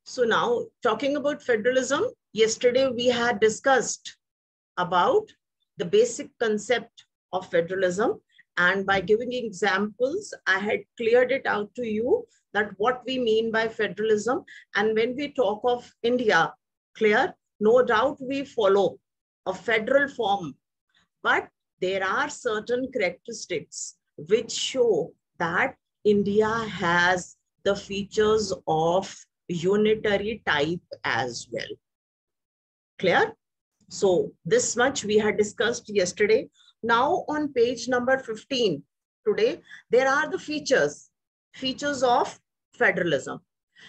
So now talking about federalism, yesterday we had discussed about the basic concept of federalism, and by giving examples, I had cleared it out to you that what we mean by federalism. And when we talk of India, clear, no doubt we follow a federal form, but there are certain characteristics which show that India has the features of unitary type as well. Clear? So this much we had discussed yesterday. Now on page number 15, today, there are the features of federalism.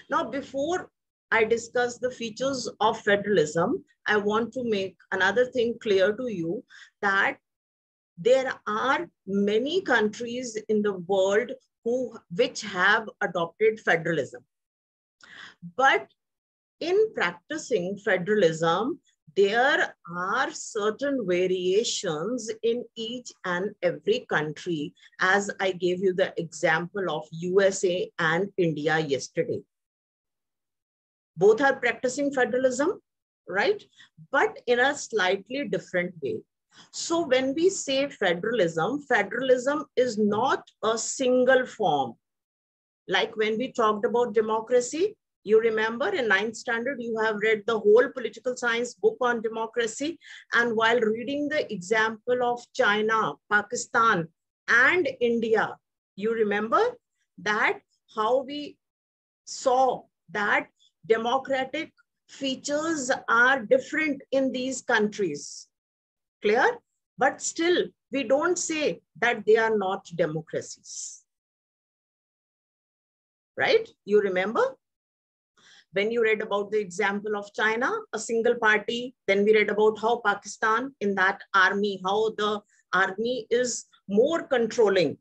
Now, before I discuss the features of federalism, I want to make another thing clear to you that there are many countries in the world which have adopted federalism. But in practicing federalism, there are certain variations in each and every country, as I gave you the example of USA and India yesterday. Both are practicing federalism, right? But in a slightly different way. So when we say federalism, federalism is not a single form. Like when we talked about democracy, you remember in 9th standard, you have read the whole political science book on democracy. And while reading the example of China, Pakistan, and India, you remember that how we saw that democratic features are different in these countries. Clear? But still, we don't say that they are not democracies. Right? You remember? When you read about the example of China, a single party, then we read about how Pakistan in that army, how the army is more controlling.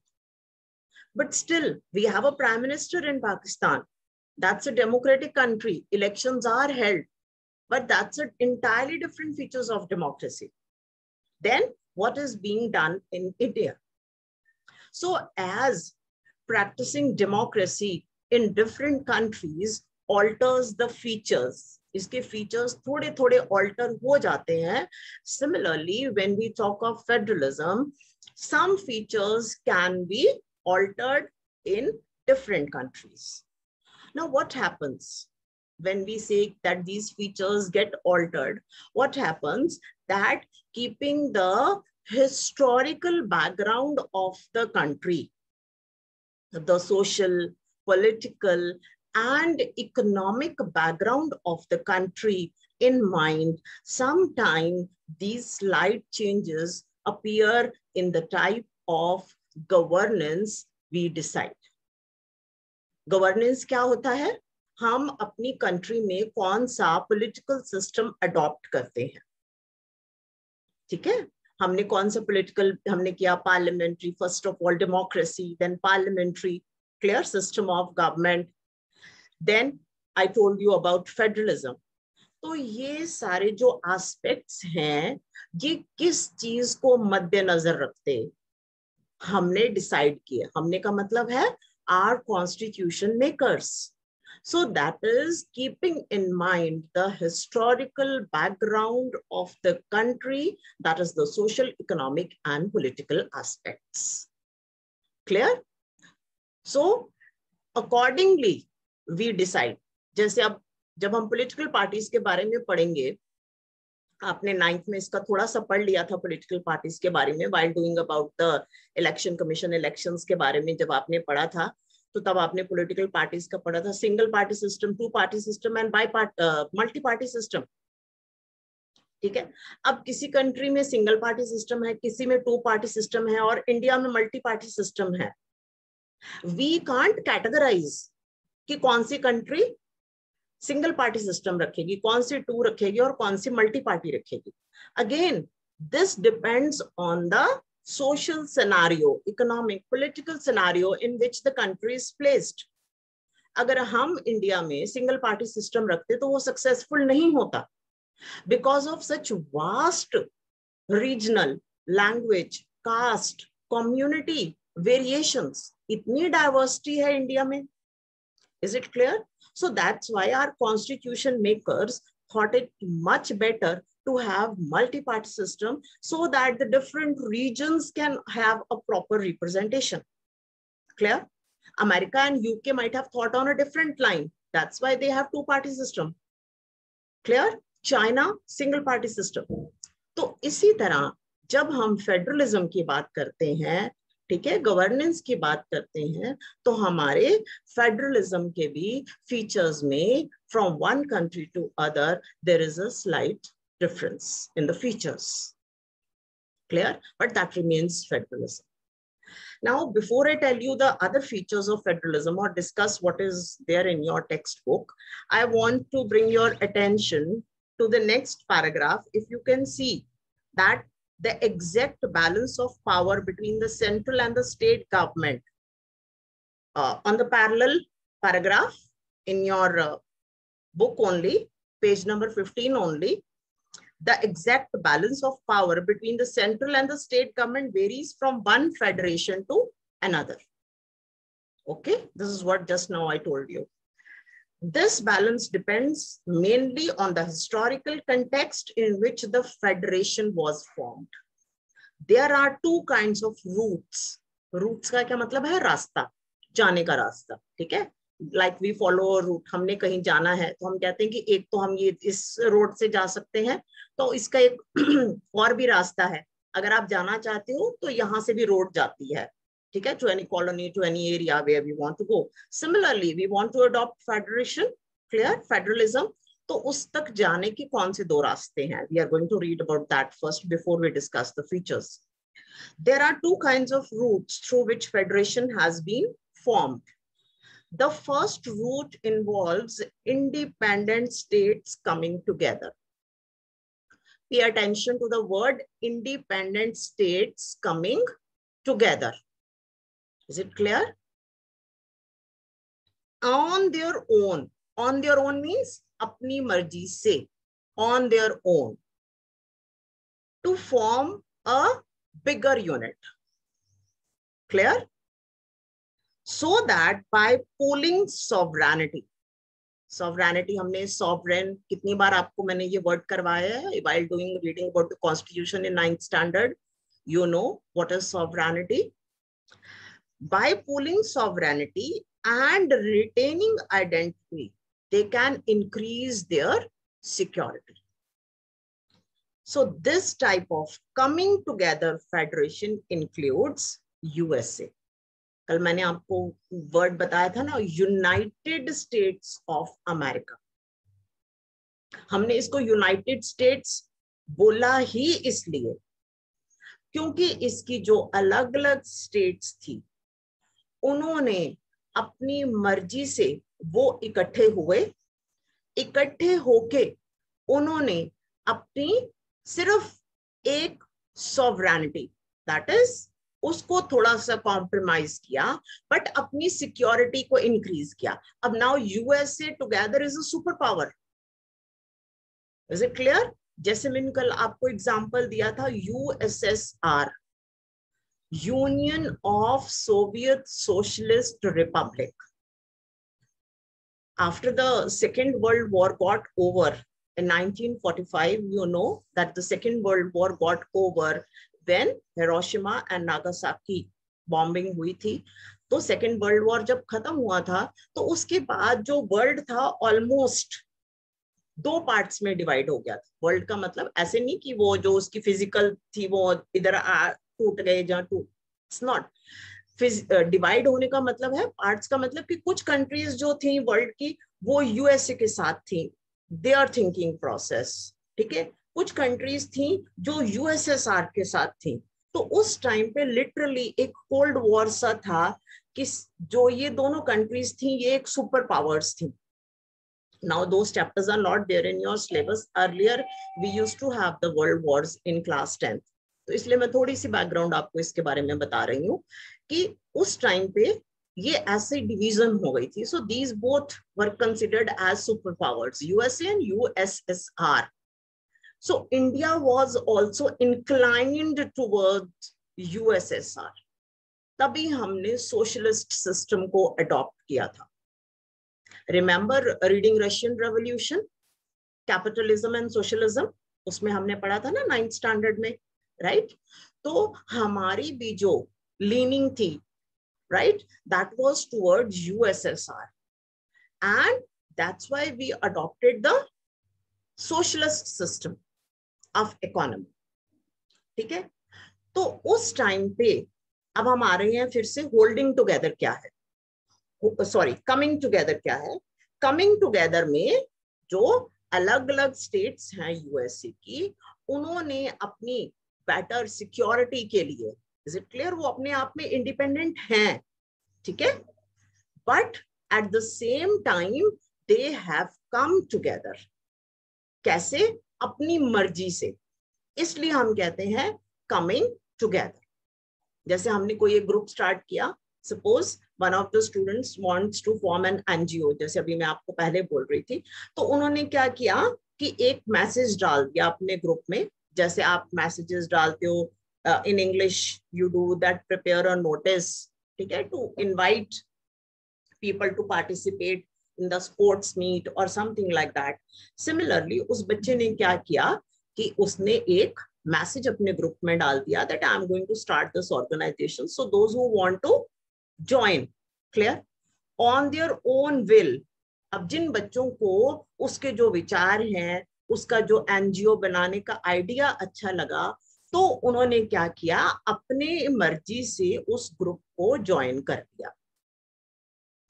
But still, we have a prime minister in Pakistan. That's a democratic country. Elections are held, but that's an entirely different features of democracy. Then what is being done in India? So as practicing democracy in different countries alters the features, इसके features थोड़े-थोड़े alter हो जाते हैं. Similarly, when we talk of federalism, some features can be altered in different countries. Now, what happens when we say that these features get altered? What happens that keeping the historical background of the country, the social, political, and economic background of the country in mind, sometimes these slight changes appear in the type of governance we decide. Governance क्या होता है? हम अपनी country में कौन सा political system adopt करते हैं. ठीक है? हमने कौन सा पॉलिटिकल हमने किया? Parliamentary, first of all democracy, then parliamentary, clear system of government, then I told you about federalism. तो ये सारे जो एस्पेक्ट्स हैं, ये किस चीज को मद्देनजर रखते हमने डिसाइड किया. हमने का मतलब है our constitution makers. So that is keeping in mind the historical background of the country, that is the social, economic, and political aspects. Clear? So accordingly, we decide. जैसे अब जब हम political parties के बारे में पढ़ेंगे, आपने 9th में इसका थोड़ा सा पढ़ लिया था पॉलिटिकल पार्टीज के बारे में, while doing about the election commission elections के बारे में जब आपने पढ़ा था, तो तब आपने पॉलिटिकल पार्टीज का पढ़ा था, single party system, two party system and multi party system. ठीक है? अब किसी कंट्री में सिंगल पार्टी सिस्टम है, किसी में टू पार्टी सिस्टम है, और इंडिया में मल्टी पार्टी सिस्टम है. वी कांट कैटेगराइज कि कौन सी कंट्री सिंगल पार्टी सिस्टम रखेगी, कौन सी टू रखेगी और कौन सी मल्टी पार्टी रखेगी. Again this depends on the social scenario, economic, political scenario in which the country is placed. अगर हम इंडिया में सिंगल पार्टी सिस्टम रखते तो वो सक्सेसफुल नहीं होता, because of such vast regional, language, caste, community variations. इतनी डाइवर्सिटी है इंडिया में. Is it clear? So that's why our constitution makers thought it much better to have multi-party system so that the different regions can have a proper representation. Clear? America and UK might have thought on a different line. That's why they have two-party system. Clear? China, single party system. तो इसी तरह जब हम federalism की बात करते हैं, ठीक है, गवर्नेंस की बात करते हैं, तो हमारे फेडरलिज्म के भी फीचर्स में from one country to other there is a slight difference in the features. Clear? But that remains federalism. Now, before I tell you the other features of federalism or discuss what is there in your textbook, I want to bring your attention to the next paragraph. If you can see that the exact balance of power between the central and the state government on the parallel paragraph in your book only, page number 15 only, the exact balance of power between the central and the state government varies from one federation to another. Okay, this is what just now I told you. This balance depends mainly on the historical context in which the federation was formed. There are two kinds of routes. Routes का क्या मतलब है? रास्ता, जाने का रास्ता, ठीक है? Like we follow a route. हमने कहीं जाना है तो हम कहते हैं कि एक तो हम ये इस रोड से जा सकते हैं, तो इसका एक और भी रास्ता है. अगर आप जाना चाहते हो तो यहाँ से भी रोड जाती है, ठीक है, to any colony, to any area where we want to go. Similarly, we want to adopt federation, clear, federalism. तो उस तक जाने के कौन से दो रास्ते हैं? We are going to read about that first before we discuss the features. There are two kinds of routes through which federation has been formed. The first route involves independent states coming together. Pay attention to the word independent states coming together. Is it clear? On their own. On their own means अपनी मर्जी से, on their own, to form a bigger unit. Clear? So that by pooling sovereignty, sovereignty हमने sovereign कितनी बार आपको मैंने ये word करवाया है while doing reading about the constitution in 9th standard. You know what is sovereignty. By pooling sovereignty and retaining identity, they can increase their security. So this type of coming together federation includes USA. कल मैंने आपको word बताया था ना, United states of America. हमने इसको United states बोला ही इसलिए क्योंकि इसकी जो अलग अलग स्टेट्स थी उन्होंने अपनी मर्जी से वो इकट्ठे हुए, इकट्ठे होके उन्होंने अपनी सिर्फ एक सॉवरेनिटी, दैट इज उसको थोड़ा सा कॉम्प्रोमाइज किया, बट अपनी सिक्योरिटी को इंक्रीज किया. अब now USA together is a super power. Is it clear? जैसे मैंने कल आपको एग्जांपल दिया था USSR, union of Soviet socialist Republic. After the Second World War got over in 1945, you know that the Second World War got over when Hiroshima and Nagasaki bombing हुई थी. तो Second World War जब खत्म हुआ था तो उसके बाद जो वर्ल्ड था ऑलमोस्ट दो पार्ट्स में डिवाइड हो गया था. वर्ल्ड का मतलब ऐसे नहीं कि वो जो उसकी फिजिकल थी वो इधर टूट गए जहाँ टूट, इट्स नॉट. डिवाइड होने का मतलब है, पार्ट्स का मतलब कि कुछ कंट्रीज जो थी वर्ल्ड की वो यूएसए के साथ थी, देयर थिंकिंग प्रोसेस, ठीक है. कुछ कंट्रीज थी जो यूएसएसआर के साथ थी. तो उस टाइम पे लिटरली एक कोल्ड वॉर सा था कि जो ये दोनों कंट्रीज थी ये एक सुपर पावर्स थी. Now those chapters are not there in your syllabus. Earlier we used to have the world wars in class 10th. तो इसलिए मैं थोड़ी सी बैकग्राउंड आपको इसके बारे में बता रही हूँ कि उस टाइम पे ये ऐसे डिवीजन हो गई थी. So these both were considered as super powers, USA and USSR. So India was also inclined towards USSR. तभी हमने सोशलिस्ट सिस्टम को अडॉप्ट किया था. Remember reading Russian revolution, capitalism and socialism, उसमें हमने पढ़ा था ना 9th स्टैंडर्ड में, राइट? तो हमारी भी जो लीनिंग थी, right, that was towards USSR, and that's why we adopted the socialist system of economy, ठीक है? तो उस टाइम पे अब हम आ रहे हैं फिर से होल्डिंग टुगेदर क्या है, सॉरी कमिंग टुगेदर क्या है। कमिंग टुगेदर में जो अलग अलग स्टेट्स हैं यूएसए की, उन्होंने अपनी बेटर सिक्योरिटी के लिए, इज इट क्लियर, वो अपने आप में इंडिपेंडेंट हैं, ठीक है, but at the same time they have come together. कैसे? अपनी मर्जी से, इसलिए हम कहते हैं कमिंग टुगेदर। जैसे हमने कोई एक ग्रुप स्टार्ट किया, suppose one of the students wants to form an NGO, जैसे अभी मैं आपको पहले बोल रही थी, तो उन्होंने क्या किया कि एक मैसेज डाल दिया अपने ग्रुप में, जैसे आप मैसेजेस डालते हो in English, you do that, prepare a notice, ठीक है, to invite people to participate in the sports meet और समथिंग लाइक दैट। सिमिलरली उस बच्चे ने क्या किया कि उसने एक मैसेज अपने ग्रुप में डाल दिया that I am going to start this organization, so those who want to join, clear, on their own will. अब जिन बच्चों को उसके जो विचार हैं, उसका जो एनजीओ बनाने का आइडिया अच्छा लगा, तो उन्होंने क्या किया, अपने मर्जी से उस ग्रुप को ज्वाइन कर दिया,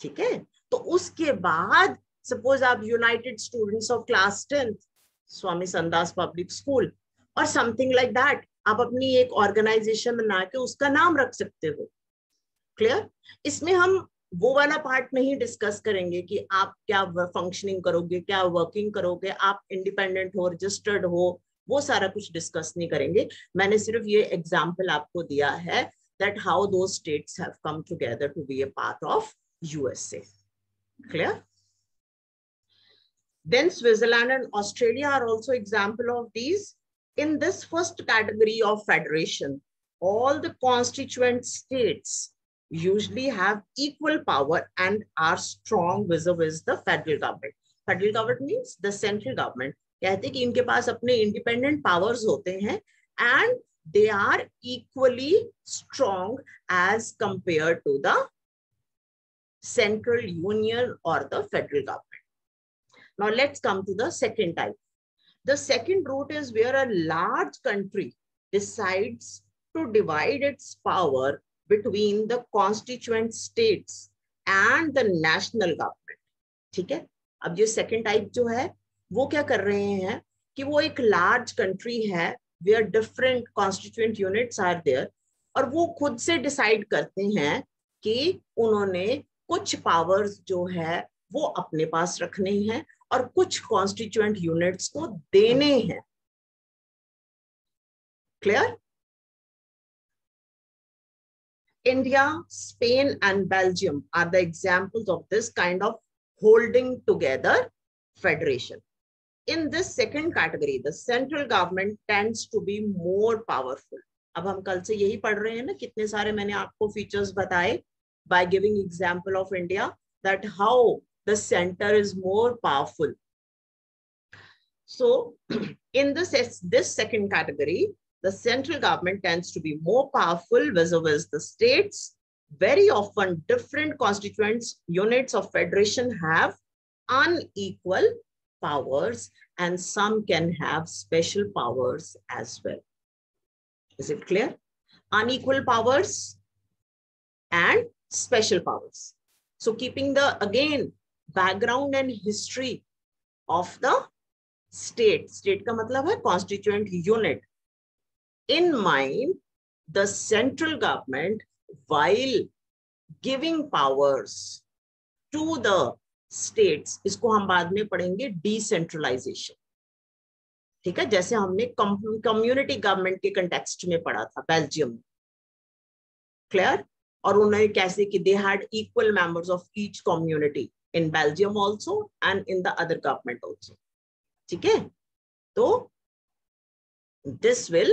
ठीक है? तो उसके बाद सपोज आप united students of class 10th Swami Sandas public school और समथिंग लाइक दैट, आप अपनी एक ऑर्गेनाइजेशन बना के उसका नाम रख सकते हो, क्लियर? इसमें हम वो वाला पार्ट नहीं डिस्कस करेंगे कि आप क्या फंक्शनिंग करोगे, क्या वर्किंग करोगे, आप इंडिपेंडेंट हो, रजिस्टर्ड हो, वो सारा कुछ डिस्कस नहीं करेंगे। मैंने सिर्फ ये एग्जाम्पल आपको दिया है that how those states have come together to be a part of USA, clear? Then Switzerland and Australia are also example of these. In this first category of federation, all the constituent states usually have equal power and are strong vis-a-vis the federal government. Federal government means the central government. कहते हैं कि इनके पास अपने independent powers होते हैं and they are equally strong as compared to the central union or the federal government. Now let's come to the second type. The second route is where a large country decides to divide its power between the constituent states and the national government. ठीक है? अब ये second type जो है वो क्या कर रहे हैं कि वो एक large country है where different constituent units are there, और वो खुद से decide करते हैं कि उन्होंने कुछ पावर्स जो है वो अपने पास रखने हैं और कुछ कॉन्स्टिट्यूएंट यूनिट्स को देने हैं, clear? India, Spain and Belgium are the examples of this kind of holding together federation. In this second category, the central government tends to be more powerful. अब हम कल से यही पढ़ रहे हैं ना, कितने सारे मैंने आपको फीचर्स बताए by giving example of India that how the center is more powerful. So in this second category, the central government tends to be more powerful vis-a-vis the states. Very often different constituents units of federation have unequal powers and some can have special powers as well. Is it clear? Unequal powers and special powers. So keeping the again background and history of the state का मतलब है constituent unit in mind, the central government, while giving powers to the states, इसको हम बाद में पढ़ेंगे decentralization, ठीक है, जैसे हमने community government के context में पढ़ा था बेल्जियम में, clear? और उन्होंने कैसे कि they had equal members of each community in Belgium also and in the other government also, ठीक है? तो this will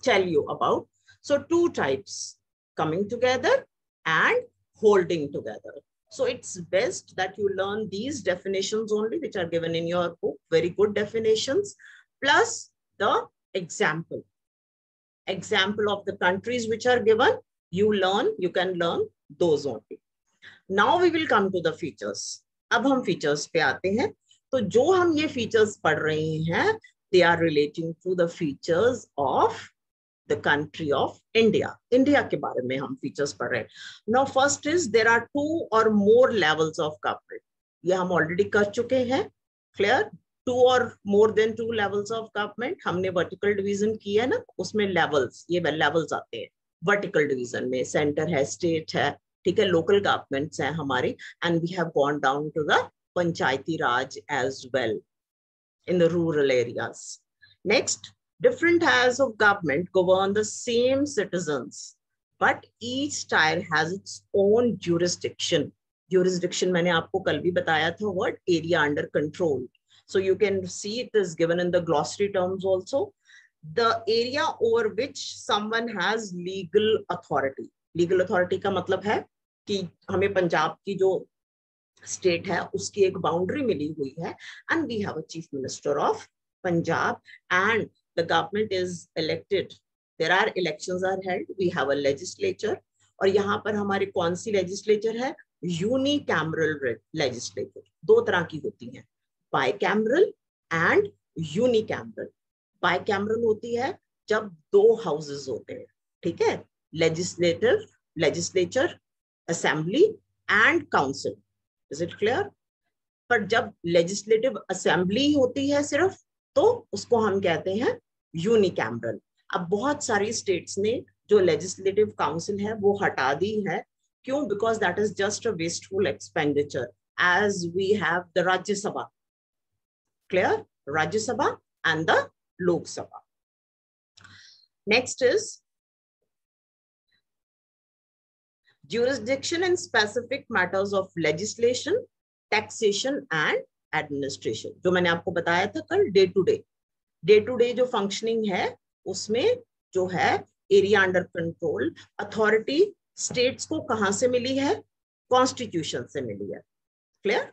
tell you about, so two types, coming together and holding together. So it's best that you learn these definitions only, which are given in your book, very good definitions, plus the example of the countries which are given. You can learn those only. Now we will come to the features. अब हम features पे आते हैं. तो जो हम ये features पढ़ रहे हैं, they are relating to the features of the country of India. India के बारे में हम features पढ़ रहे हैं. Now first is there are 2 or more levels of government. ये हम already कर चुके हैं. Clear? 2 or more than 2 levels of government. हमने vertical division किया ना, उसमें levels, ये levels आते हैं. Vertical division में center है, state है, ठीक है, local governments हैं हमारी, and we have gone down to the Panchayati Raj as well in the rural areas. Next, different tiers of government govern the same citizens, but each tier has its own jurisdiction. Jurisdiction मैंने आपको कल भी बताया था, word area under control. So you can see it is given in the glossary terms also. The area over which someone has legal authority. Legal authority का मतलब है कि हमें पंजाब की जो स्टेट है उसकी एक बाउंड्री मिली हुई है, and we have a chief minister of Punjab and the government is elected. There are elections are held. We have a legislature और यहाँ पर हमारी कौन सी legislature है? Unicameral legislature. 2 तरह की होती हैं, bicameral and unicameral. Bicameral होती है जब 2 houses होते हैं, ठीक है, legislature, assembly and council. Is it clear? पर जब legislative assembly होती है सिर्फ, तो उसको हम कहते हैं unicameral. अब बहुत सारी states ने जो legislative council है वो हटा दी है. क्यों? Because that is just a wasteful expenditure, as we have the Rajya Sabha. Clear? Rajya Sabha and the Lok Sabha. Next is jurisdiction in specific matters of legislation, taxation and administration. जो मैंने आपको बताया था कल, day to day जो functioning है उसमें जो है area under control, authority states को कहां से मिली है? Constitution से मिली है. Clear?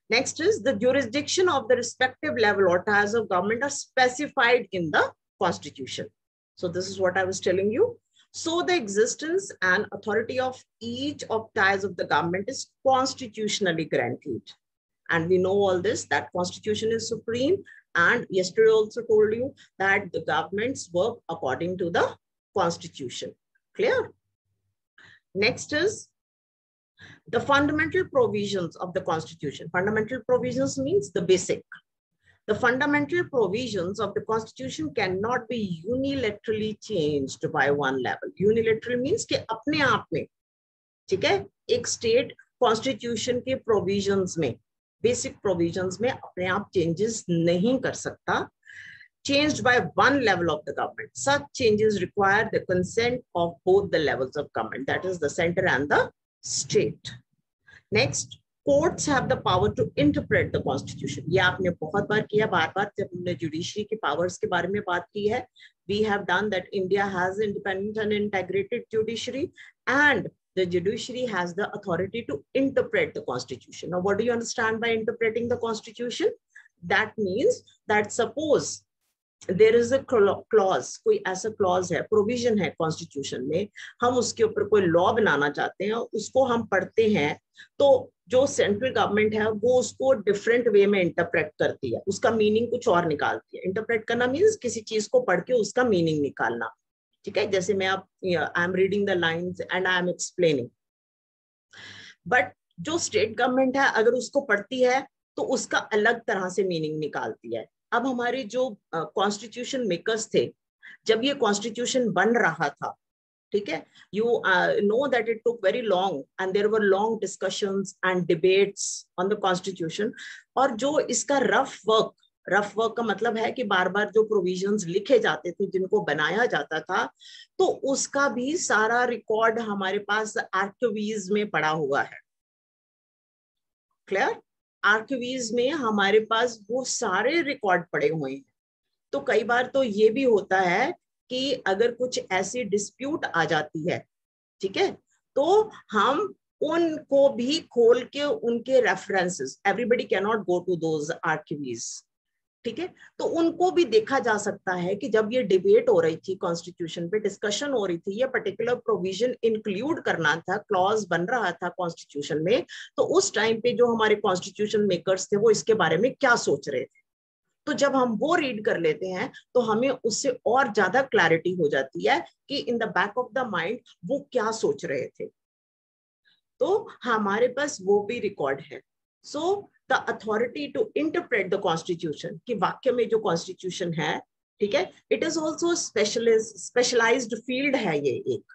Next is the jurisdiction of the respective level or tiers of government are specified in the Constitution. So this is what I was telling you. So the existence and authority of each of tiers of the government is constitutionally granted. And we know all this, that Constitution is supreme. And yesterday also told you that the governments work according to the Constitution. Clear? Next is the fundamental provisions of the Constitution. Fundamental provisions means the basic. The fundamental provisions of the Constitution cannot be unilaterally changed by one level. Unilateral means कि अपने आप में, ठीक है, एक state Constitution के provisions में, basic provisions में अपने आप changes नहीं कर सकता. Changed by one level of the government. Such changes require the consent of both the levels of government, that is the center and the state. Next, courts have the power to interpret the Constitution. ये आपने बहुत बार किया, बार-बार जब हमने judiciary के powers के बारे में बात की है. We have done that. India has independent and integrated judiciary, and the judiciary has the authority to interpret the Constitution. Now, what do you understand by interpreting the Constitution? That means that suppose there is a clause, कोई ऐसा clause है, provision है Constitution में, हम उसके ऊपर कोई law बनाना चाहते हैं, उसको हम पढ़ते हैं, तो जो central government है वो उसको different way में interpret करती है, उसका meaning कुछ और निकालती है. Interpret करना means किसी चीज को पढ़ के उसका meaning निकालना, ठीक है, जैसे मैं आप I am reading the lines and I am explaining. But जो state government है अगर उसको पढ़ती है तो उसका अलग तरह से meaning निकालती है. अब हमारे जो कॉन्स्टिट्यूशन मेकर्स थे, जब ये कॉन्स्टिट्यूशन बन रहा था, ठीक है, you know that it took very long and there were long discussions and debates on the constitution. और जो इसका रफ वर्क का मतलब है कि बार बार जो प्रोविजंस लिखे जाते थे, जिनको बनाया जाता था, तो उसका भी सारा रिकॉर्ड हमारे पास आर्काइव्स में पड़ा हुआ है. क्लियर? आर्काइव्स में हमारे पास वो सारे रिकॉर्ड पड़े हुए हैं. तो कई बार तो ये भी होता है कि अगर कुछ ऐसी डिस्प्यूट आ जाती है, ठीक है, तो हम उनको भी खोल के उनके references, everybody can not go to those archives, ठीक है, तो उनको भी देखा जा सकता है कि जब ये डिबेट हो रही थी कॉन्स्टिट्यूशन पे, डिस्कशन हो रही थी, ये पर्टिकुलर प्रोविजन इंक्लूड करना था, क्लॉज बन रहा था कॉन्स्टिट्यूशन में, तो उस टाइम पे जो हमारे कॉन्स्टिट्यूशन मेकर्स थे वो इसके बारे में क्या सोच रहे थे। तो जब हम वो रीड कर लेते हैं तो हमें उससे और ज्यादा क्लैरिटी हो जाती है कि in the back of the mind वो क्या सोच रहे थे, तो हमारे पास वो भी रिकॉर्ड है। So the authority to interpret the constitution, कि वाक्य में जो कॉन्स्टिट्यूशन है, ठीक है, it is also specialized field है ये एक।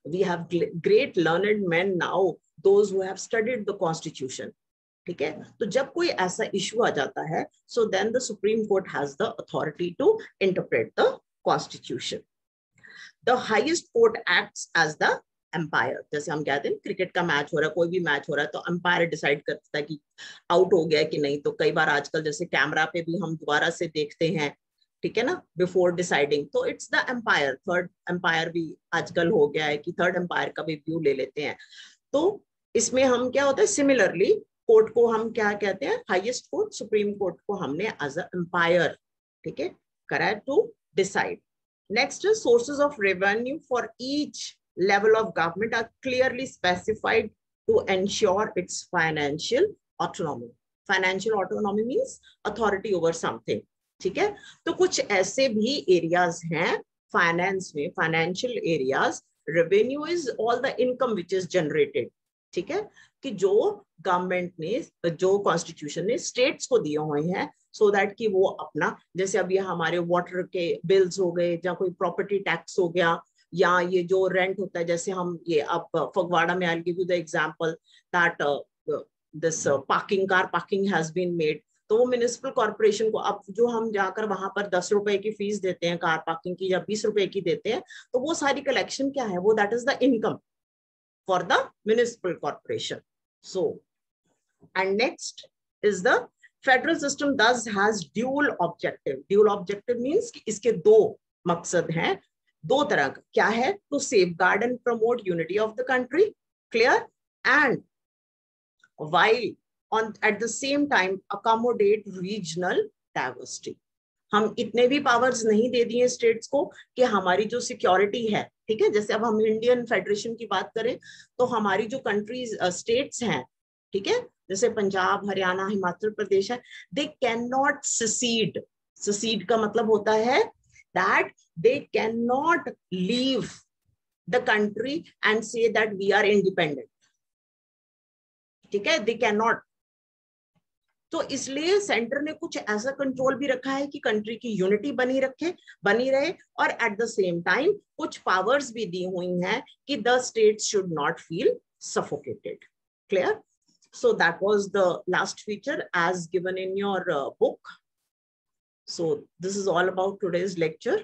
We have great learned men now, those who have studied the constitution, ठीक है। तो जब कोई ऐसा इश्यू आ जाता है, so then the supreme court has the authority to interpret the constitution. The highest court acts as the umpire. जैसे हम कहते हैं क्रिकेट का मैच हो रहा है, कोई भी मैच हो रहा है, तो एम्पायर डिसाइड करता है कि आउट हो गया कि नहीं। तो कई बार आजकल जैसे कैमरा पे भी हम दोबारा से देखते हैं, ठीक है ना, बिफोर डिसाइडिंग, तो it's the umpire. Third umpire भी आजकल हो गया है कि थर्ड एम्पायर का भी व्यू ले लेते हैं। तो इसमें हम क्या होता है, सिमिलरली कोर्ट को हम क्या कहते हैं, हाईएस्ट कोर्ट, सुप्रीम कोर्ट को हमने एज अ एम्पायर, ठीक है, करा to decide. Next, sources of revenue for each level of government are clearly specified to ensure its financial autonomy. Financial autonomy means authority over something, ठीक है। तो कुछ ऐसे भी एरियाज हैं फाइनेंस में, financial areas, revenue is all the income which is generated, ठीक है, कि जो गवर्नमेंट ने, जो कॉन्स्टिट्यूशन ने स्टेट्स को दिए हुए हैं, सो दैट कि वो अपना, जैसे अब ये हमारे वाटर के बिल्स हो गए, या कोई प्रॉपर्टी टैक्स हो गया, या ये जो रेंट होता है, जैसे हम ये अब फगवाड़ा में, I give you the example that this parking, car parking has been made, तो वो म्युनिसिपल कॉर्पोरेशन को, अब जो हम जाकर वहां पर 10 रुपए की फीस देते हैं कार पार्किंग की, या 20 रुपए की देते हैं, तो वो सारी कलेक्शन क्या है, वो that is the income for the municipal corporation. So and next is the federal system thus has dual objective. Dual objective means कि इसके दो मकसद हैं, दो तरह का, क्या है, to safeguard and promote unity of the country, clear, and while on at the same time accommodate regional diversity. हम इतने भी पावर्स नहीं दे दिए स्टेट्स को कि हमारी जो सिक्योरिटी है, ठीक है, जैसे अब हम इंडियन फेडरेशन की बात करें तो हमारी जो कंट्रीज स्टेट्स हैं, ठीक है, जैसे पंजाब, हरियाणा, हिमाचल प्रदेश है, they can not secede. secede का मतलब होता है that they cannot leave the country and say that we are independent, ठीक है, they cannot. तो इसलिए सेंटर ने कुछ ऐसा कंट्रोल भी रखा है कि कंट्री की यूनिटी बनी रहे, और एट द सेम टाइम कुछ पावर्स भी दी हुई हैं कि the states should not feel suffocated, clear. So that was the last feature as given in your book. So this is all about today's lecture.